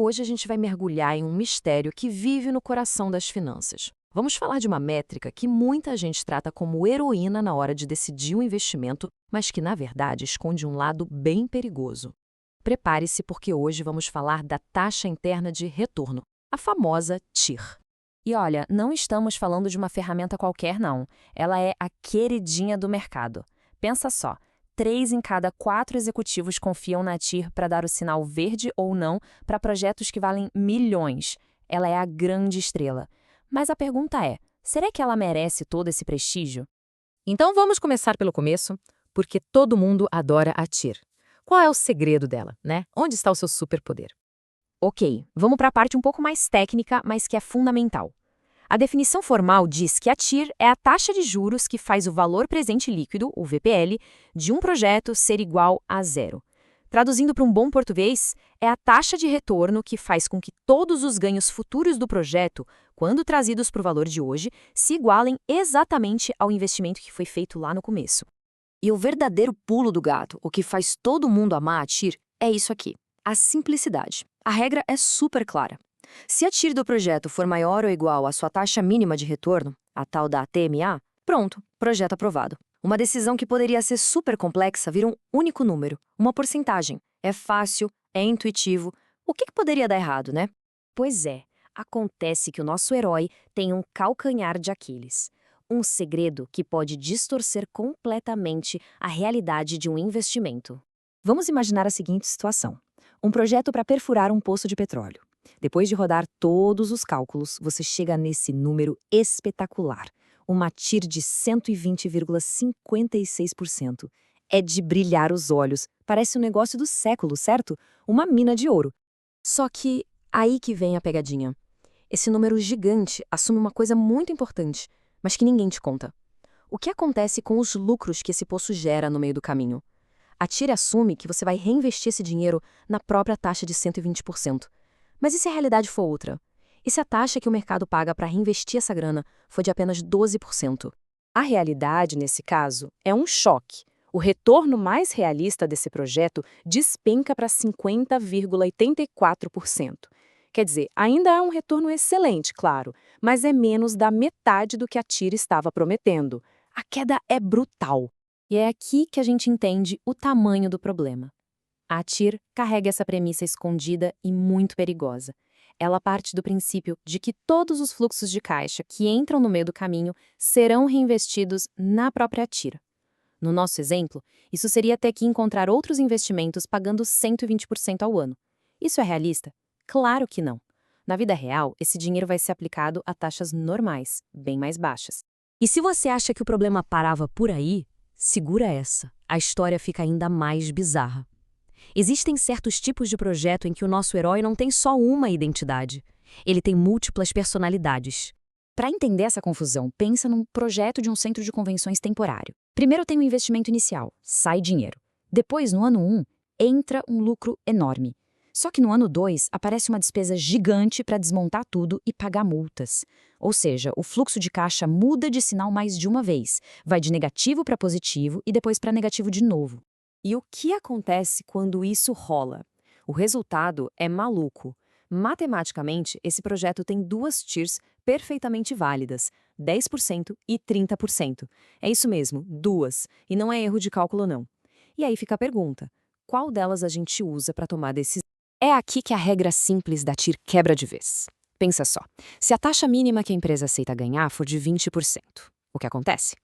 Hoje a gente vai mergulhar em um mistério que vive no coração das finanças. Vamos falar de uma métrica que muita gente trata como heroína na hora de decidir um investimento, mas que, na verdade, esconde um lado bem perigoso. Prepare-se porque hoje vamos falar da taxa interna de retorno, a famosa TIR. E olha, não estamos falando de uma ferramenta qualquer, não. Ela é a queridinha do mercado. Pensa só, 3 em cada 4 executivos confiam na TIR para dar o sinal verde ou não para projetos que valem milhões. Ela é a grande estrela. Mas a pergunta é, será que ela merece todo esse prestígio? Então vamos começar pelo começo, porque todo mundo adora a TIR. Qual é o segredo dela, né? Onde está o seu superpoder? Ok, vamos para a parte um pouco mais técnica, mas que é fundamental. A definição formal diz que a TIR é a taxa de juros que faz o valor presente líquido, o VPL, de um projeto ser igual a zero. Traduzindo para um bom português, é a taxa de retorno que faz com que todos os ganhos futuros do projeto, quando trazidos para o valor de hoje, se igualem exatamente ao investimento que foi feito lá no começo. E o verdadeiro pulo do gato, o que faz todo mundo amar a TIR, é isso aqui: a simplicidade. A regra é super clara. Se a TIR do projeto for maior ou igual à sua taxa mínima de retorno, a tal da TMA, pronto, projeto aprovado. Uma decisão que poderia ser super complexa vira um único número, uma porcentagem. É fácil, é intuitivo. O que poderia dar errado, né? Pois é, acontece que o nosso herói tem um calcanhar de Aquiles. Um segredo que pode distorcer completamente a realidade de um investimento. Vamos imaginar a seguinte situação: um projeto para perfurar um poço de petróleo. Depois de rodar todos os cálculos, você chega nesse número espetacular, uma TIR de 120,56%. É de brilhar os olhos, parece um negócio do século, certo? Uma mina de ouro. Só que aí que vem a pegadinha. Esse número gigante assume uma coisa muito importante, mas que ninguém te conta. O que acontece com os lucros que esse poço gera no meio do caminho? A TIR assume que você vai reinvestir esse dinheiro na própria taxa de 120%. Mas e se a realidade for outra? E se a taxa que o mercado paga para reinvestir essa grana for de apenas 12%? A realidade, nesse caso, é um choque. O retorno mais realista desse projeto despenca para 50,84%. Quer dizer, ainda é um retorno excelente, claro, mas é menos da metade do que a TIR estava prometendo. A queda é brutal. E é aqui que a gente entende o tamanho do problema. A TIR carrega essa premissa escondida e muito perigosa. Ela parte do princípio de que todos os fluxos de caixa que entram no meio do caminho serão reinvestidos na própria TIR. No nosso exemplo, isso seria ter que encontrar outros investimentos pagando 120% ao ano. Isso é realista? Claro que não. Na vida real, esse dinheiro vai ser aplicado a taxas normais, bem mais baixas. E se você acha que o problema parava por aí, segura essa. A história fica ainda mais bizarra. Existem certos tipos de projeto em que o nosso herói não tem só uma identidade. Ele tem múltiplas personalidades. Para entender essa confusão, pensa num projeto de um centro de convenções temporário. Primeiro tem um investimento inicial, sai dinheiro. Depois, no ano 1, entra um lucro enorme. Só que no ano 2, aparece uma despesa gigante para desmontar tudo e pagar multas. Ou seja, o fluxo de caixa muda de sinal mais de uma vez. Vai de negativo para positivo e depois para negativo de novo. E o que acontece quando isso rola? O resultado é maluco. Matematicamente, esse projeto tem duas TIRs perfeitamente válidas, 10% e 30%. É isso mesmo, duas, e não é erro de cálculo não. E aí fica a pergunta, qual delas a gente usa para tomar decisão? É aqui que a regra simples da TIR quebra de vez. Pensa só, se a taxa mínima que a empresa aceita ganhar for de 20%, o que acontece?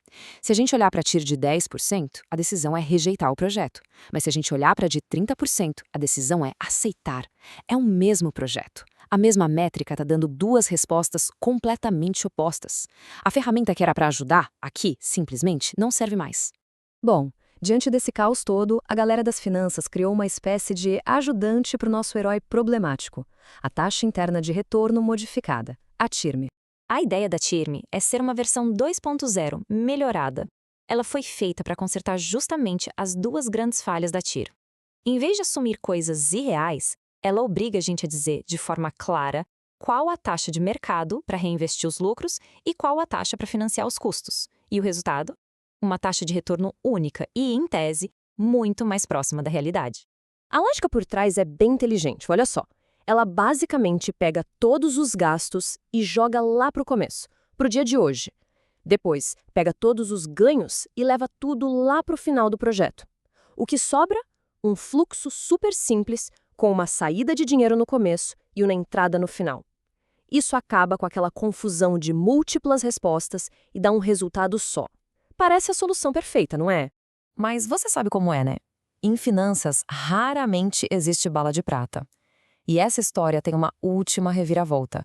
Se a gente olhar para a TIR de 10%, a decisão é rejeitar o projeto. Mas se a gente olhar para a de 30%, a decisão é aceitar. É o mesmo projeto. A mesma métrica está dando duas respostas completamente opostas. A ferramenta que era para ajudar, aqui, simplesmente, não serve mais. Bom, diante desse caos todo, a galera das finanças criou uma espécie de ajudante para o nosso herói problemático, a taxa interna de retorno modificada, a TIRM. A ideia da TIRM é ser uma versão 2.0 melhorada. Ela foi feita para consertar justamente as duas grandes falhas da TIR. Em vez de assumir coisas irreais, ela obriga a gente a dizer de forma clara qual a taxa de mercado para reinvestir os lucros e qual a taxa para financiar os custos. E o resultado? Uma taxa de retorno única e, em tese, muito mais próxima da realidade. A lógica por trás é bem inteligente, olha só. Ela basicamente pega todos os gastos e joga lá para o começo, para o dia de hoje. Depois, pega todos os ganhos e leva tudo lá para o final do projeto. O que sobra? Um fluxo super simples, com uma saída de dinheiro no começo e uma entrada no final. Isso acaba com aquela confusão de múltiplas respostas e dá um resultado só. Parece a solução perfeita, não é? Mas você sabe como é, né? Em finanças, raramente existe bala de prata. E essa história tem uma última reviravolta.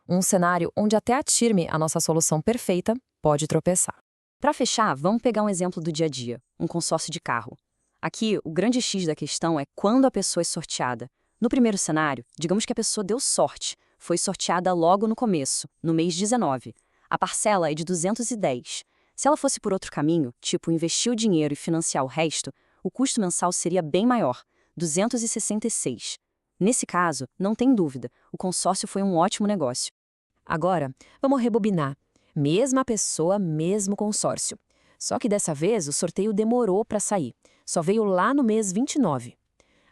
Um cenário onde até a TIRME, a nossa solução perfeita, pode tropeçar. Para fechar, vamos pegar um exemplo do dia a dia, um consórcio de carro. Aqui, o grande X da questão é quando a pessoa é sorteada. No primeiro cenário, digamos que a pessoa deu sorte, foi sorteada logo no começo, no mês 19. A parcela é de 210. Se ela fosse por outro caminho, tipo investir o dinheiro e financiar o resto, o custo mensal seria bem maior, 266. Nesse caso, não tem dúvida, o consórcio foi um ótimo negócio. Agora, vamos rebobinar. Mesma pessoa, mesmo consórcio. Só que dessa vez o sorteio demorou para sair. Só veio lá no mês 29.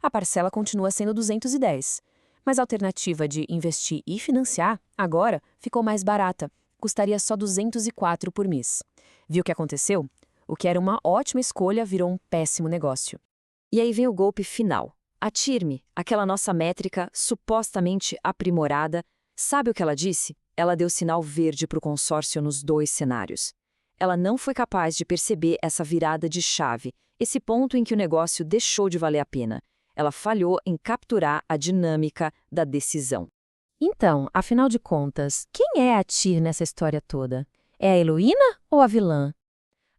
A parcela continua sendo 210. Mas a alternativa de investir e financiar, agora, ficou mais barata. Custaria só 204 por mês. Viu o que aconteceu? O que era uma ótima escolha virou um péssimo negócio. E aí vem o golpe final. A TIRME, aquela nossa métrica supostamente aprimorada, sabe o que ela disse? Ela deu sinal verde para o consórcio nos dois cenários. Ela não foi capaz de perceber essa virada de chave, esse ponto em que o negócio deixou de valer a pena. Ela falhou em capturar a dinâmica da decisão. Então, afinal de contas, quem é a TIR nessa história toda? É a Heloína ou a vilã?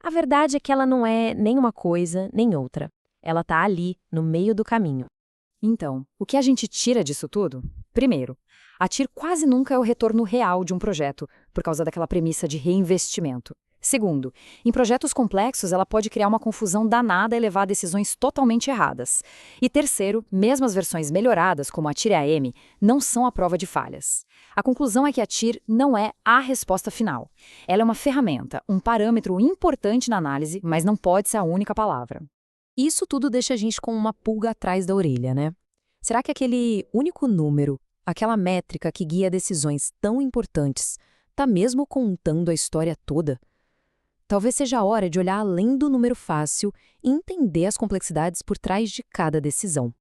A verdade é que ela não é nem uma coisa, nem outra. Ela tá ali, no meio do caminho. Então, o que a gente tira disso tudo? Primeiro, a TIR quase nunca é o retorno real de um projeto, por causa daquela premissa de reinvestimento. Segundo, em projetos complexos ela pode criar uma confusão danada e levar a decisões totalmente erradas. E terceiro, mesmo as versões melhoradas, como a TIR AM, não são a prova de falhas. A conclusão é que a TIR não é a resposta final. Ela é uma ferramenta, um parâmetro importante na análise, mas não pode ser a única palavra. Isso tudo deixa a gente com uma pulga atrás da orelha, né? Será que aquele único número, aquela métrica que guia decisões tão importantes, está mesmo contando a história toda? Talvez seja a hora de olhar além do número fácil e entender as complexidades por trás de cada decisão.